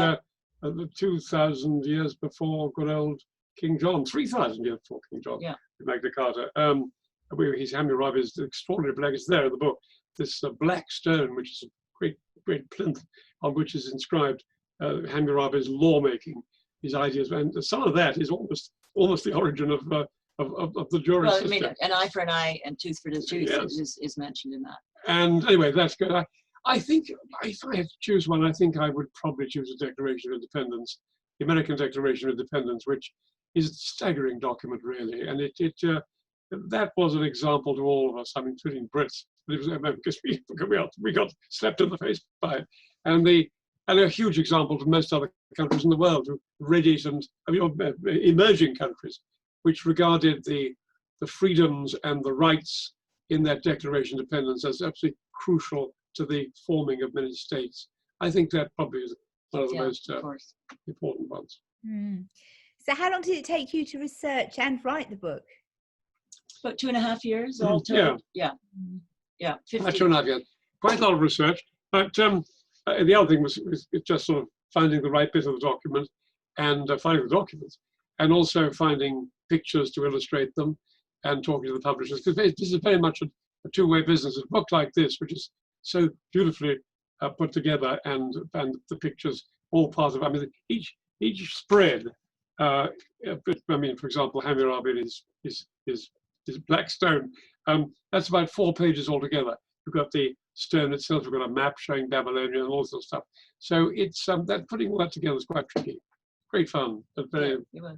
2,000 years before good old King John, 3,000 years before King John, Magna Carta. His Hammurabi's extraordinary black, it's there in the book, this black stone, which is a great plinth on which is inscribed Hammurabi's lawmaking, his ideas, and some of that is almost the origin of the jury system. I mean, an eye for an eye and tooth for the tooth is mentioned in that. And anyway, that's good. I think if I had to choose one, I think I would probably choose the Declaration of Independence, the American Declaration of Independence, which is a staggering document, really. And that was an example to all of us, I mean, including Brits, because we got slapped in the face by it. And a huge example to most other countries in the world, who readied emerging countries, which regarded the freedoms and the rights in that Declaration of Independence as absolutely crucial to the forming of many states. I think that probably is one of the most important ones. So how long did it take you to research and write the book? About 2.5 years all told. Yeah. 50. About 2.5 years. Quite a lot of research. But the other thing was just sort of finding the right bit of the document and finding the documents, and also finding pictures to illustrate them and talking to the publishers, because this is very much a two-way business. A book like this, which is so beautifully put together, and the pictures all part of. I mean, each spread. I mean, for example, Hammurabi is Blackstone. That's about 4 pages altogether. You've got the stone itself. You've got a map showing Babylonia and all sorts of stuff. So it's that putting all that together is quite tricky. Great fun, but very, very,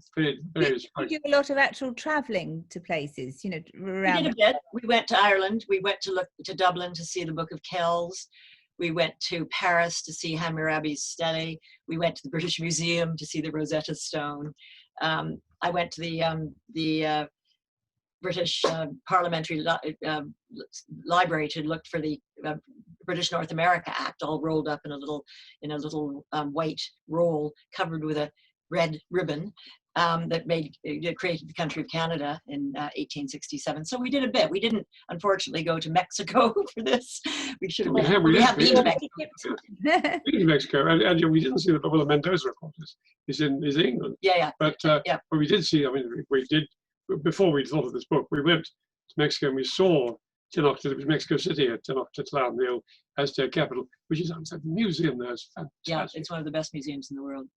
very. You do a lot of actual travelling to places, you know, around. We did a bit. We went to Ireland. We went to Dublin to see the Book of Kells. We went to Paris to see Hammurabi's stele. We went to the British Museum to see the Rosetta Stone. I went to the British Parliamentary Library to look for the British North America Act, all rolled up in a little white roll covered with a red ribbon that created the country of Canada in 1867. So we did a bit. We didn't, unfortunately, go to Mexico for this. We should have been to Mexico. Been to Mexico, and we didn't see the Mendoza report. Is in England. Yeah. But we did see. I mean, we did before we thought of this book. We went to Mexico and we saw Mexico City at Tenochtitlan, the old Aztec capital, which is a museum there. It's fantastic. Yeah, it's one of the best museums in the world.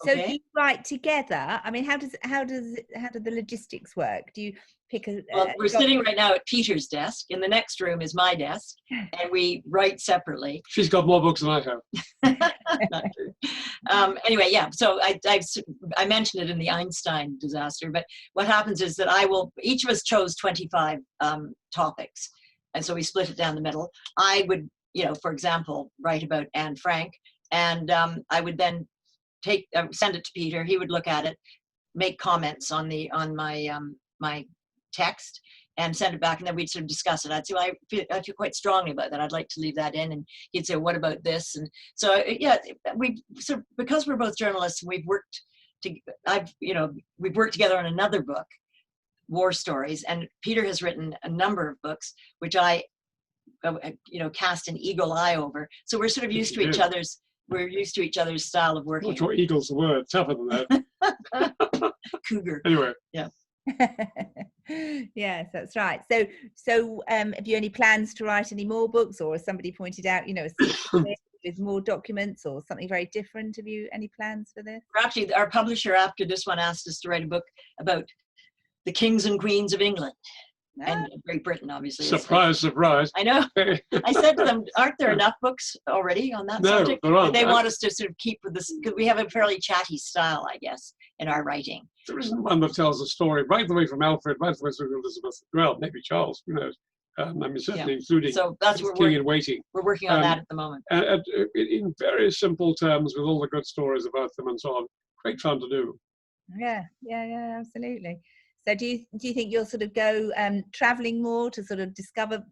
So do you write together? I mean, how do the logistics work? Do you pick a? Well, we're sitting right now at Peter's desk. In the next room is my desk, and we write separately. She's got more books than I have. Not true. Anyway, yeah. So I mentioned it in the Einstein disaster, but what happens is that each of us chose 25 topics, and so we split it down the middle. I would, for example, write about Anne Frank, and I would then send it to Peter. He would look at it, make comments on my text, and send it back, and then we'd sort of discuss it. I'd say, well, I feel quite strongly about that. I'd like to leave that in, and he'd say, what about this? And so because we're both journalists, and we've worked together on another book, War Stories, and Peter has written a number of books, which I cast an eagle eye over. So we're sort of used to each other's. We're used to each other's style of working. I'm not sure eagle's the word, tougher than that. Cougar. Anyway. Yeah. Yes, that's right. So have you any plans to write any more books, or as somebody pointed out, with more documents or something very different? Have you any plans for this? Actually, our publisher after this one asked us to write a book about the kings and queens of England. And Great Britain, obviously. Surprise, surprise. I know. I said to them, aren't there enough books already on that subject? There aren't. They want us to sort of keep with this, because we have a fairly chatty style, I guess, in our writing. There isn't one that tells a story right the way from Alfred, right the way through Elizabeth, well, maybe Charles, who knows. Certainly including so that's what King in Waiting. We're working on that at the moment. In very simple terms, with all the good stories about them and so on. Great fun to do. Yeah, absolutely. So do you think you'll sort of go traveling more to sort of discover,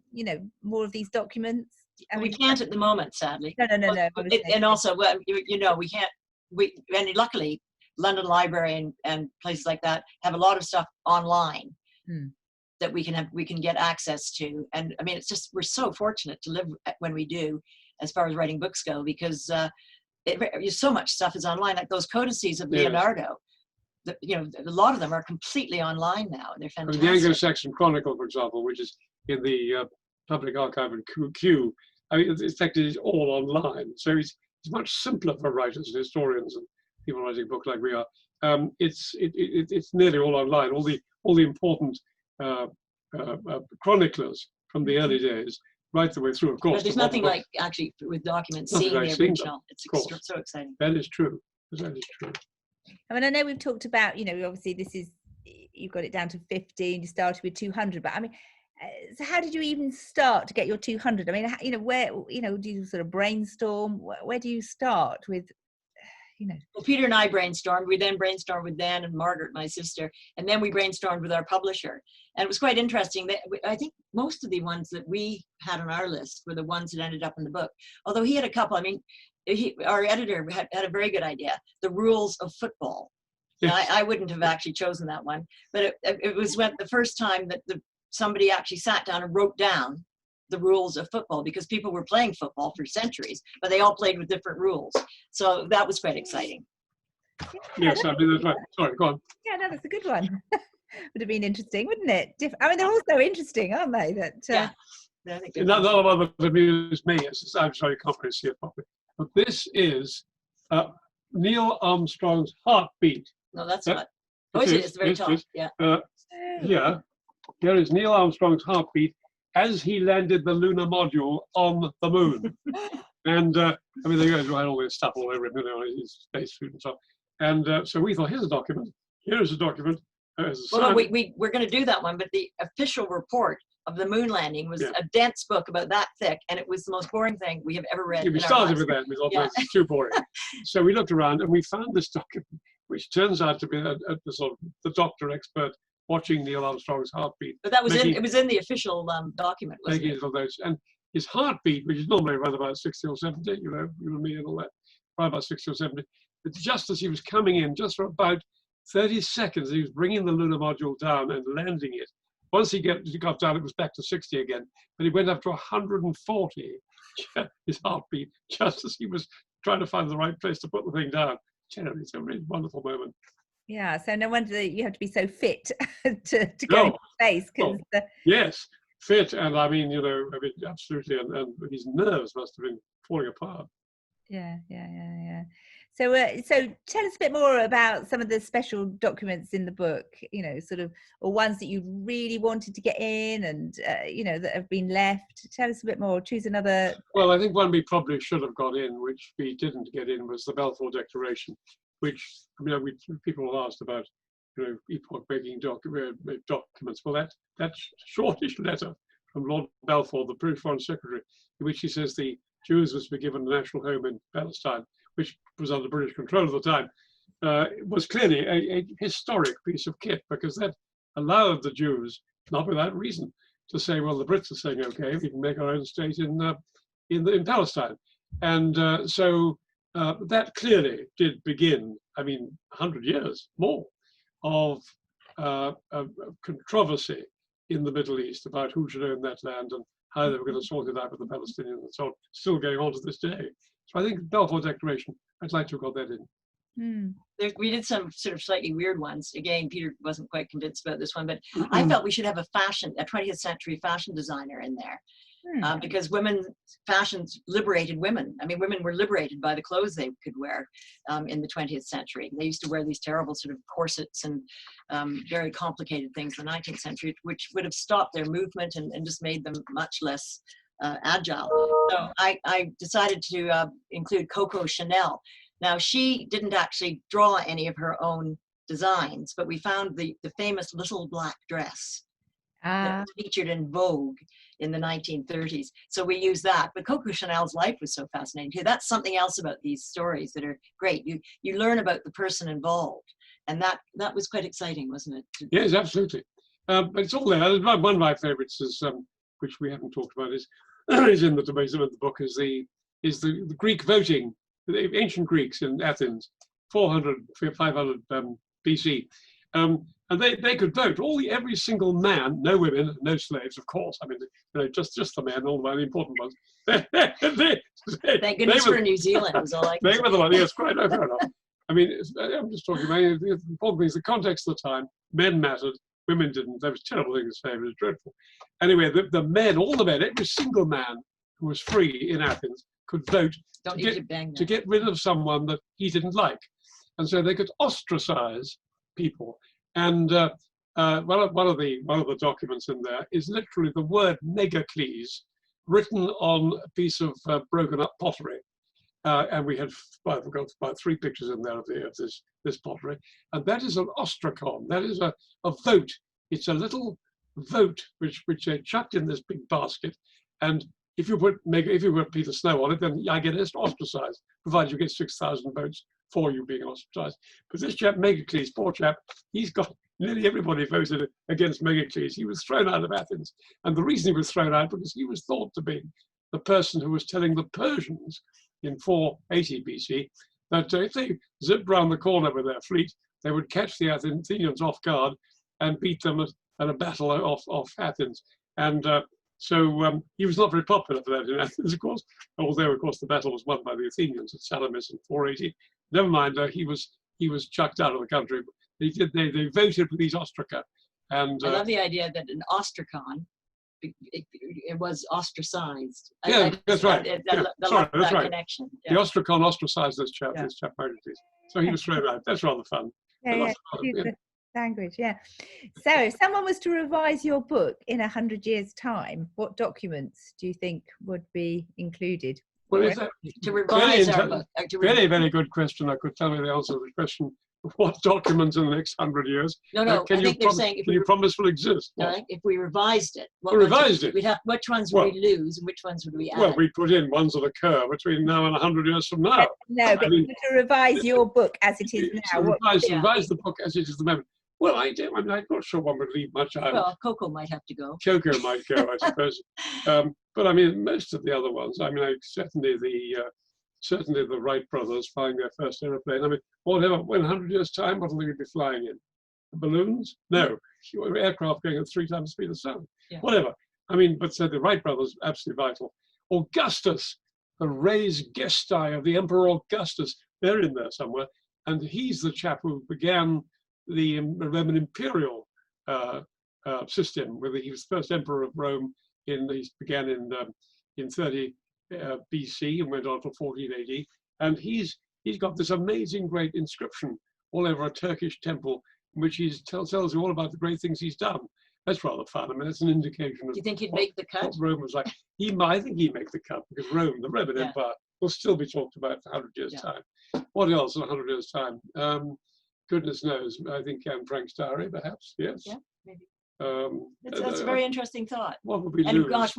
more of these documents? We can't at the moment, sadly. No. And also, we can't. And luckily, London Library and places like that have a lot of stuff online that we can get access to. And I mean, it's just, we're so fortunate to live when we do, as far as writing books go, because so much stuff is online, like those codices of Leonardo. A lot of them are completely online now. They're fantastic. The Anglo-Saxon Chronicle, for example, which is in the Public Archive in Kew, I mean, in fact, it is all online. So it's much simpler for writers and historians and people writing a book like we are. It's nearly all online. All the important chroniclers from the early days, right the way through. Of course, but there's nothing like actually with documents seeing the original. It's so exciting. That is true. That is true. I mean, I know we've talked about, obviously you've got it down to 50 and you started with 200, but I mean, so how did you even start to get your 200? I mean, where, do you sort of brainstorm? Where do you start with, Well, Peter and I brainstormed. We then brainstormed with Dan and Margaret, my sister, and then we brainstormed with our publisher. And it was quite interesting. I think most of the ones that we had on our list were the ones that ended up in the book. Although he had a couple. I mean, our editor had a very good idea, the rules of football. Yes. I wouldn't have actually chosen that one, but it was the first time that somebody actually sat down and wrote down the rules of football, because people were playing football for centuries, but they all played with different rules. So that was quite exciting. Yes, I mean, that's right. Sorry, go on. Yeah, no, that's a good one. Would have been interesting, wouldn't it? I mean, they're all so interesting, aren't they? I think Another one that amused me is, I'm sorry, I can't really see it properly, but this is Neil Armstrong's heartbeat. No, that's That- not. Oh, it's very yes, top. yes. Yeah. Here is Neil Armstrong's heartbeat as he landed the lunar module on the moon. And I mean, they had all this stuff all over him, his spacesuit and so on. And so we thought, here's a document. Here's a document. Well, no, we're going to do that one, but the official report of the moon landing was a dense book about that thick, and it was the most boring thing we have ever read. We started with that, and we thought, well, it's too boring. So we looked around, and we found this document, which turns out to be the sort of the doctor expert watching Neil Armstrong's heartbeat. But that was it was in the official document, wasn't it? Little notes. And his heartbeat, which is normally around about 60 or 70, you and me and all that, around about 60 or 70, but just as he was coming in, just for about 30 seconds, he was bringing the lunar module down and landing it. Once he got down, it was back to 60 again, but he went up to 140, his heartbeat, just as he was trying to find the right place to put the thing down. It's a really wonderful moment. Yeah, so no wonder that you have to be so fit to go into space. Yes, fit, and I mean, absolutely, and his nerves must have been falling apart. Yeah. So tell us a bit more about some of the special documents in the book, or ones that you really wanted to get in and, that have been left. Tell us a bit more. Choose another. Well, I think one we probably should have got in, which we didn't get in, was the Balfour Declaration, which, people have asked about, epoch-making documents. Well, that shortish letter from Lord Balfour, the British Foreign Secretary, in which he says the Jews was to be given a national home in Palestine, which was under British control at the time, was clearly a historic piece of kit, because that allowed the Jews, not without reason, to say, well, the Brits are saying, okay, we can make our own state in Palestine. And so that clearly did begin, 100 years more of controversy in the Middle East about who should own that land and how they were going to sort it out with the Palestinians and so on, still going on to this day. So I think Balfour Declaration, I'd like to have got that in. We did some sort of slightly weird ones. Again, Peter wasn't quite convinced about this one, but I felt we should have a 20th century fashion designer in there. Because fashions liberated women. Women were liberated by the clothes they could wear in the 20th century. They used to wear these terrible sort of corsets and very complicated things in the 19th century, which would have stopped their movement and just made them much less agile. So I decided to include Coco Chanel. Now, she didn't actually draw any of her own designs, but we found the famous little black dress that was featured in Vogue in the 1930s. So we use that. But Coco Chanel's life was so fascinating too. That's something else about these stories that are great. You learn about the person involved. And that was quite exciting, wasn't it? Yes, absolutely. But it's all there. One of my favorites is, which we haven't talked about, is in the book, is the Greek voting, the ancient Greeks in Athens, 400, 500 BC. And they could vote. Every single man, no women, no slaves, of course. Just the men, all the important ones. Thank goodness for New Zealand. Was all I they were the ones. Yes, quite fair enough. I'm just talking about the important things. The context of the time, men mattered, women didn't. There was terrible things to say. It was dreadful. Anyway, the men, all the men, every single man who was free in Athens could vote to get rid of someone that he didn't like, and so they could ostracize people. And one of the documents in there is literally the word Megacles written on a piece of broken up pottery. And we had we've got about 3 pictures in there of this pottery. And that is an ostracon. That is a vote. It's a little vote which they chucked in this big basket. And if you put Peter Snow on it, then I get ostracized, provided you get 6,000 votes for you being ostracized. But this chap, Megacles, poor chap, he's got nearly everybody voted against Megacles. He was thrown out of Athens. And the reason he was thrown out because he was thought to be the person who was telling the Persians in 480 BC that if they zipped round the corner with their fleet, they would catch the Athenians off guard and beat them at a battle off Athens. And so he was not very popular for that in Athens, of course, although, of course, the battle was won by the Athenians at Salamis in 480. Never mind, he was chucked out of the country. They voted for these ostraca. And I love the idea that an ostracon it was ostracized. Yeah, that's right. Sorry, that's right. Connection. The Ostracon ostracized this chap, Magnus. So he was thrown out. That's rather fun. Language, yeah. So if someone was to revise your book in 100 years' time, what documents do you think would be included? Well, is that to revise our book? Very, very good question. I could tell you the answer to the question. What documents in the next 100 years? No. Can you promise will exist? If we revised it, we'd have, which ones would we lose and which ones would we add? Well, we put in ones that occur between now and 100 years from now. No, but to revise your book as it is now. Revise the book as it is at the moment. Well, I'm not sure one would leave much out. Well, Coco might have to go. Coco might go, I suppose. But I mean, most of the other ones. I mean, certainly the Wright brothers flying their first aeroplane. I mean, whatever. In 100 years' time, what will they be flying in? Balloons? No, aircraft going at 3 times the speed of sound. Yeah. Whatever. I mean, but so the Wright brothers, absolutely vital. Augustus, the res gestae of the Emperor Augustus, they're in there somewhere, and he's the chap who began the Roman imperial system. He was the first emperor of Rome. He began in 30 BC and went on to 14 AD. And he's got this amazing great inscription all over a Turkish temple, in which he tells you all about the great things he's done. That's rather fun. I mean, it's an indication of. Do you think he'd make the cut? What Rome was like. I think he'd make the cut because Rome, the Roman Empire, will still be talked about in 100 years' time. What else in 100 years' time? Goodness knows. I think Anne Frank's diary, perhaps. Yes. Yeah, maybe. That's a very interesting thought. What would we lose? And gosh,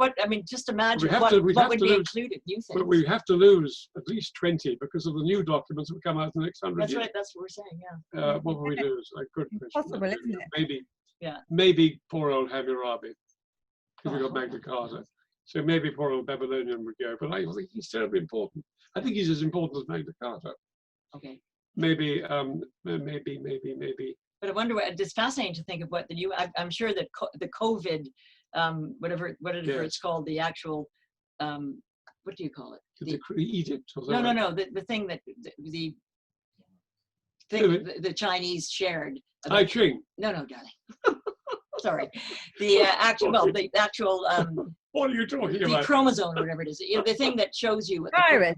just imagine what would be included. You think? But we have to lose at least 20 because of the new documents that will come out in the next 100 years. That's right. That's what we're saying. Yeah. What would we lose? Good question. Possible, isn't it? Maybe. Yeah. Maybe poor old Hammurabi, because we got Magna Carta. So maybe poor old Babylonian would go. But I think he's terribly important. I think he's as important as Magna Carta. Okay. Maybe. But I wonder it's fascinating to think of what the new. I'm sure that the COVID, whatever it's called, the actual, what do you call it? The edict. No. The thing that the Chinese shared. I Ching. No, darling. Sorry. The actual. What are you talking about? The chromosome or whatever it is. The thing that shows you. Virus.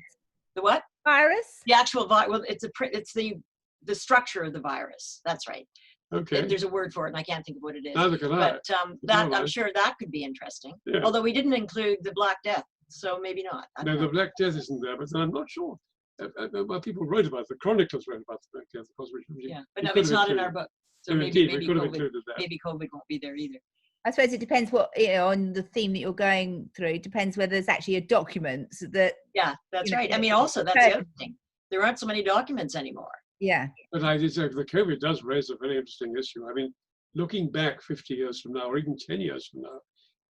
The what? Virus. The actual virus. Well, it's the structure of the virus. That's right. Okay. There's a word for it, and I can't think of what it is. Neither can I. But I'm sure that could be interesting. Yeah. Although we didn't include the Black Death, so maybe not. No, the Black Death isn't there, but I'm not sure. Well, people wrote about it. The chroniclers wrote about the Black Death, of course. But no, it's not in our book. So maybe COVID won't be there either. I suppose it depends on the theme that you're going through. It depends whether there's actually a document that. Yeah, that's right. I mean, also that's the other thing. There aren't so many documents anymore. Yeah. But I did say the COVID does raise a very interesting issue. I mean, looking back 50 years from now, or even 10 years from now,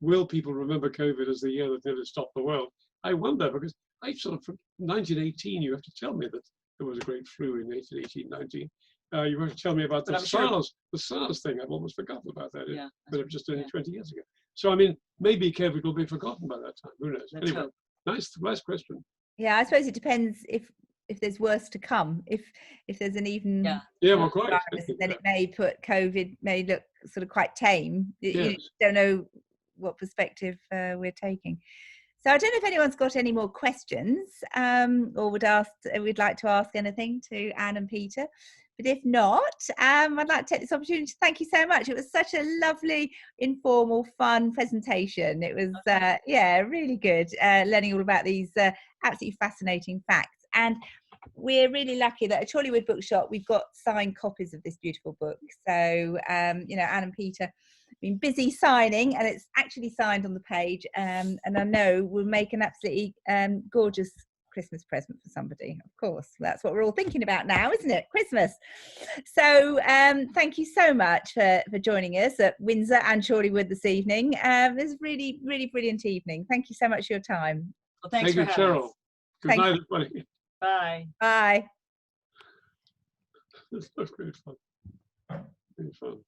will people remember COVID as the year that nearly stopped the world? I wonder, because from 1918, you have to tell me that there was a great flu in 1818, 19. You have to tell me about the SARS thing. I've almost forgotten about that. Yeah, but it was just only 20 years ago. So, I mean, maybe COVID will be forgotten by that time. Who knows? Anyway, nice question. Yeah, I suppose it depends if there's worse to come. If there's an even well, quite virus, then it may may look sort of quite tame. You don't know what perspective we're taking. So I don't know if anyone's got any more questions or would like to ask anything to Anne and Peter. But if not, I'd like to take this opportunity to thank you so much. It was such a lovely, informal, fun presentation. It was, really good, learning all about these absolutely fascinating facts. And we're really lucky that at Chorleywood Bookshop, we've got signed copies of this beautiful book. So, Anne and Peter have been busy signing, and it's actually signed on the page. And I know we'll make an absolutely gorgeous Christmas present for somebody. Of course, that's what we're all thinking about now, isn't it? Christmas. So thank you so much for joining us at Windsor and Chorleywood this evening. It was a really, really brilliant evening. Thank you so much for your time. Well, thanks for having Cheryl. us. Good night, everybody. Bye. Bye. This was great fun. Very fun.